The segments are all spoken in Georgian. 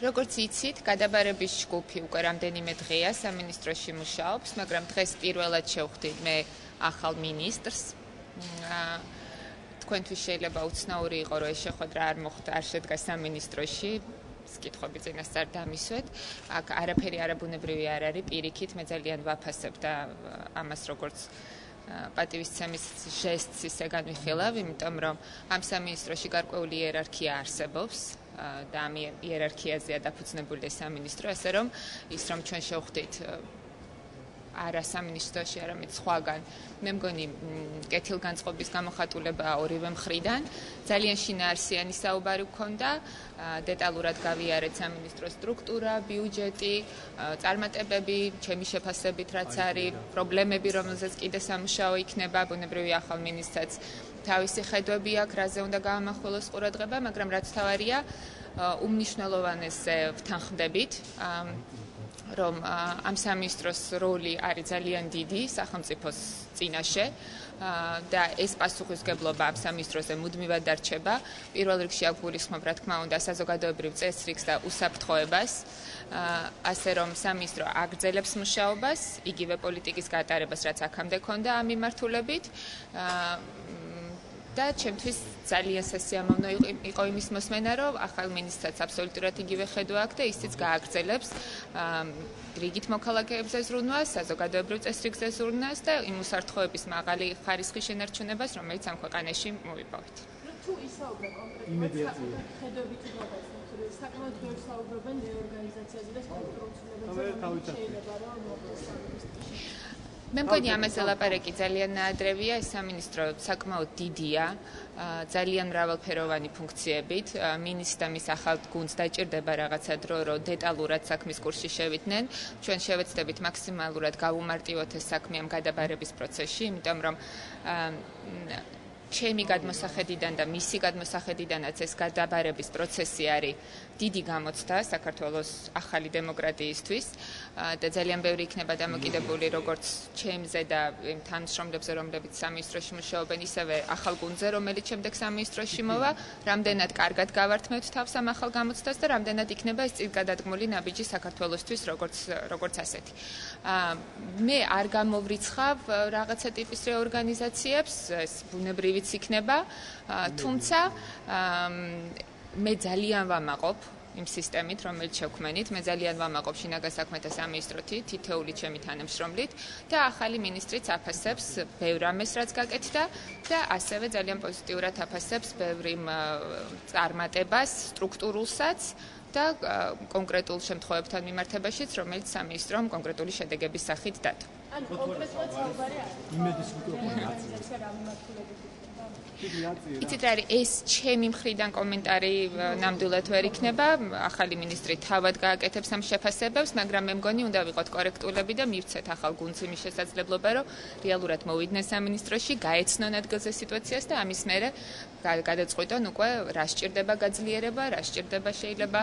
როგორც იცით, გადაბარების ჯგუფი უკვე რამდენიმე დღეა სამინისტროში მუშაობს, მაგრამ დღეს პირველად შევხვდით მე ახალ მინისტრს. თქვენთვის შეიძლება უცნაური იყო, რომ ეს შეხვედრა არ მოხდა, არ შედგა სამინისტროში. კითხვები წინასწარ დამისვეთ. აქ არაფერი არაბუნებრივი არ არის, პირიქით მე ძალიან ვაფასებ და ამას როგორც პატივისცემის ჟესტს ისე განვიხილავ, იმიტომ რომ ამ სამინისტროში გარკვეული იერარქია არსებობს და ამ იერარქიაზეა დაფუძნებული სამინისტრო, ასე რომ ის რომ ჩვენ შევხვდით არა სამინისტროში, არამედ სხვაგან, მე მგონი კეთილგანწყობის გამოხატულებაა ორივე მხრიდან. ძალიან შინაარსიანი საუბარი გქონდა, დეტალურად გავიარეთ სამინისტროს სტრუქტურა, ბიუჯეტი, წარმატებები, ჩემი შეფასებით რაც არის, პრობლემები, რომელზეც კიდე სამუშაო იქნება, ბუნებრივი ახალ მინისტრს თავისი ხედვები აქვს, რაზე უნდა გაამახვილოს ყურადღება, მაგრამ რაც თავარია, უმნიშვნელოვანესზე ვთანხმდებით. რომ ამ სამინისტროს როლი არის ძალიან დიდი სახელმწიფოს წინაშე და ეს პასუხისმგებლობა ამ სამინისტროზე მუდმივად დარჩება. პირველ რიგში აქ გულისხმობ, რა თქმა უნდა, საზოგადოებრივ წესრიგს და უსაფრთხოებას, ასე რომ სამინისტრო აგრძელებს მუშაობას, იგივე პოლიტიკის გატარებას, რაც აქამდე ქონდა ამ მიმართულებით. და ჩემთვის ძალიან სასიამოვნო იყო იმის მოსმენა, რომ ახალ მინისტრს აბსოლუტურად იგივე ხედვა აქვს და ისიც გააგრძელებს რიგით მოქალაქეებზე ზრუნვას, საზოგადოებრივ წესრიგზე ზრუნვას და იმ უსაფრთხოების მაღალი ხარისხის შენარჩუნებას, რომელიც ამ ქვეყანაში მოვიპოვეთ. თუ ისაუბრა კონკრეტულად ხედვებით გადაცნოთ, საკმაოდ ბევრი საუბრობენ რეორგანიზაციაზე და სტრუქტურულ ცვლილებებზე, შეიძლება რომ მოხდეს სამინისტროში. მე მგონი ამაზე ლაპარაკი ძალიან ნაადრევია, ეს სამინისტრო საკმაოდ დიდია, ძალიან მრავალფეროვანი ფუნქციებით. მინისტრს და მის ახალ გუნდს დაჭირდება რაღაცა დრო, რომ დეტალურად საქმის კურსში შევიდნენ. ჩვენ შევეცდებით მაქსიმალურად გავუმარტივოთ ეს საქმე ამ გადაბარების პროცესში, იმიტომ რომ ჩემი გადმოსახედიდან და მისი გადმოსახედიდანაც ეს გადაბარების პროცესი არის დიდი გამოცდა საქართველოს ახალი დემოკრატიისთვის და ძალიან ბევრი იქნება დამოკიდებული როგორც ჩემზე და იმ თანამშრომლებზე, რომლებიც სამინისტროში მუშაობენ, ისევე ახალ გუნდზე, რომელიც შემდეგ სამინისტროში მოვა, რამდენად კარგად გავართმევთ თავს ამ ახალ გამოცდას და რამდენად იქნება ეს წინგადადგმული ნაბიჯი საქართველოსთვის როგორც ასეთი. მე არ გამოვრიცხავ რაღაცა ტიპის რეორგანიზაციებს, ეს ბუნებრივიც იქნება, თუმცა მე ძალიან ვამაყობ იმ სისტემით, რომელიც შევქმნით, მე ძალიან ვამაყობ შინაგან საქმეთა სამინისტროთი, თითოეული ჩემი თანამშრომლით და ახალი მინისტრიც აფასებს ბევრ ამას, რაც გაკეთდა და ასევე ძალიან პოზიტიურად აფასებს ბევრი წარმატებას, სტრუქტურულსაც და კონკრეტულ შემთხვევებთან მიმართებაშიც, რომელიც სამინისტრომ კონკრეტული შედეგების სახით დადო. ან კონკრეტულად საუბარი არის. იმედის რეორგანიზაცია რა მიმართულებით იცით რა არის ეს ჩემი მხრიდან კომენტარი ნამდვილად ვერ იქნება, ახალი მინისტრი თავად გააკეთებს ამ შეფასებებს, მაგრამ მე მგონი უნდა ვიყოთ კორექტულები და მივცეთ ახალ გუნდს იმის შესაძლებლობა, რომ რეალურად მოვიდნენ სამინისტროში, გაეცნონ ადგილზე სიტუაციას და ამის მერე გადაწყვიტონ უკვე რა სჭირდება გაძლიერება, რა სჭირდება შეიძლება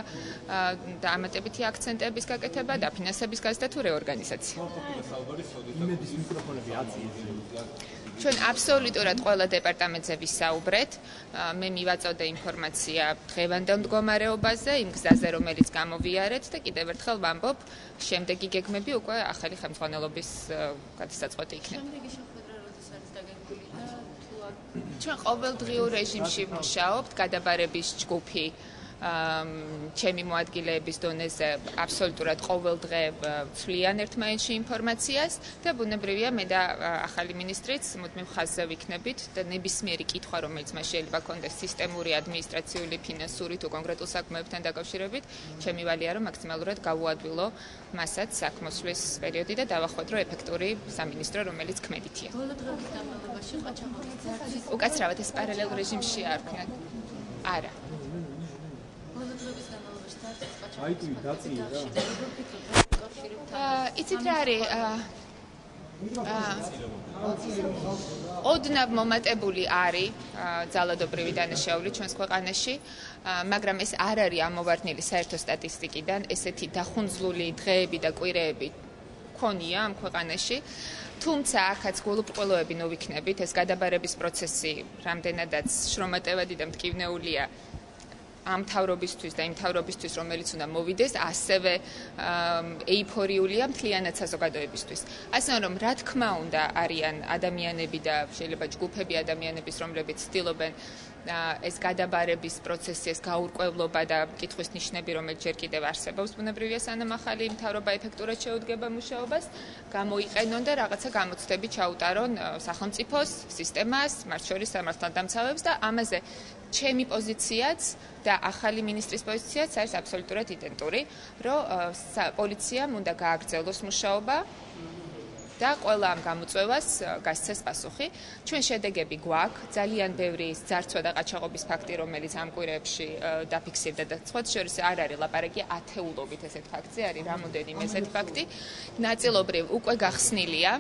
დამატებითი აქცენტების გაკეთება და ფინანსების გაზრდა თუ რეორგანიზაცია. იმედის მიკროფონები აწიეთ. ჩვენ აბსოლუტურად ყველა დეპარტამენტზე ვისაუბრეთ. მე მივაწოდე ინფორმაცია დღევანდელ მდგომარეობაზე, იმ გზაზე, რომელიც გამოვიარეთ და კიდევ ერთხელ ვამბობ, შემდეგი გეგმები უკვე ახალი ხელმძღვანელობის გადასაწყვეტი იქნება. შემდეგი შეხვედრა როდის არის დაგეგმილი და თუ ჩვენ ყოველდღიურ რეჟიმში ვმუშაობთ, გადაბარების ჯგუფი ჩემი მოადგილეების დონეზე აბსოლუტურად ყოველ დღე ვცვლიან ერთმანეთში ინფორმაციას და ბუნებრივია მე და ახალი მინისტრიც მუდმივ ხაზზე ვიქნებით და ნებისმიერი კითხვა, რომელიც მას შეიძლება ქონდეს სისტემური, ადმინისტრაციული, ფინანსური თუ კონკრეტულ საქმეებთან დაკავშირებით, ჩემი ვალია რომ მაქსიმალურად გავუადვილო მასაც საქმოსვლის პერიოდი და დავახვედრო ეფექტური სამინისტრო, რომელიც ქმედითია. ბოლო დღეების განმავლობაში ყაჩაღობის უკაცრავად ეს პარალელ რეჟიმში არ ვქნა. არა. აი თუ დაწია რა. იცით რა არის? ოდნავ მომატებული არის ძალადობრივი დანაშაული ჩვენს ქვეყანაში, მაგრამ ეს არ არის ამოვარდნილი საერთო სტატისტიკიდან, ესეთი დახუნძლული დღეები და კვირეები ქონია ამ ქვეყანაში. თუმცა აქაც გულუბრყვილოები ნოვიქნებით, ეს გადაბარების პროცესი რამდენადაც შრომატევადი და მტკივნეულია ამ თავრობისთვის და იმ თავრობისთვის, რომელიც უნდა მოვიდეს, ასევე ეიფორიულია მთლიანად საზოგადოებისთვის. ასე რომ, რა თქმა უნდა, არიან ადამიანები და შეიძლება ჯგუფები ადამიანების, რომლებიც ცდილობენ ეს გადაბარების პროცესი, ეს გაურკვევლობა და კითხვის ნიშნები, რომელიც ჯერ კიდევ არსებობს ბუნებრივია, სანამ ახალი მთავრობა ეფექტურად შეუდგება მუშაობას, გამოიყენონ და რაღაცა გამოცდები ჩაუტარონ სახელმწიფოს, სისტემას, მათ შორის სამართალდამცავებს და ამაზე ჩემი პოზიციაც და ახალი მინისტრის პოზიციაც არის აბსოლუტურად იდენტური, რომ პოლიციამ უნდა გააგრძელოს მუშაობა და ყველა ამ გამოწვევას გასცეს პასუხი. ჩვენ შედეგები გვაქვს, ძალიან ბევრი ძარცვა და ყაჩაღობის ფაქტი, რომელიც ამ კვირებში დაფიქსირდა და სხვა შორის არ არის ლაპარაკი ათეულობით ესეთ ფაქტზე, არის რამოდენიმე ესეთი ფაქტი. ნაწილობრივ უკვე გახსნილია.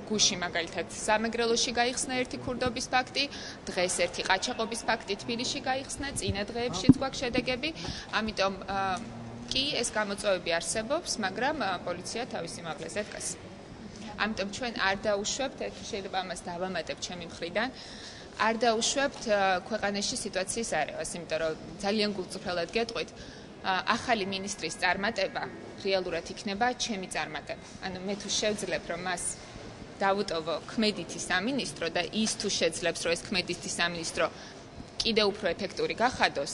გუში მაგალითად სამეგრელოში გაიხსნა ერთი ქურდობის ფაქტი, დღეს ერთი ყაჩაღობის ფაქტი თბილისში გაიხსნა, წინა დღეებშიც გვაქვს შედეგები, ამიტომ კი ეს გამოწვევები არსებობს, მაგრამ პოლიცია თავისი მაღლეზე დგას. ამიტომ ჩვენ არ დაუშვებთ, შეიძლება ამას დავამატებ ჩემი მხრიდან, არ დაუშვებთ ქვეყანაში სიტუაციის არევას, იმიტომ რომ ძალიან გულწრფელად გეტყვით, ახალი მინისტრის წარმატება რეალურად იქნება ჩემი წარმატება. ანუ მე თუ შევძლებ, რომ მას დავუტოვო ქმედითი სამინისტრო და ის თუ შეძლებს, რომ ეს ქმედითი სამინისტრო კიდევ უფრო ეფექტური გახადოს,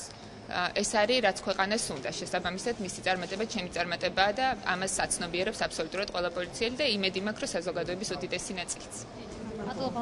ეს არის რაც ქვეყანას უნდა. შესაბამისად, მისი წარმატება ჩემი წარმატებაა და ამას საცნობიერებს აბსოლუტურად ყველა პოლიციელი და იმედი მაქვს, რომ საზოგადოების უდიდესი ნაწილიც. მადლობა.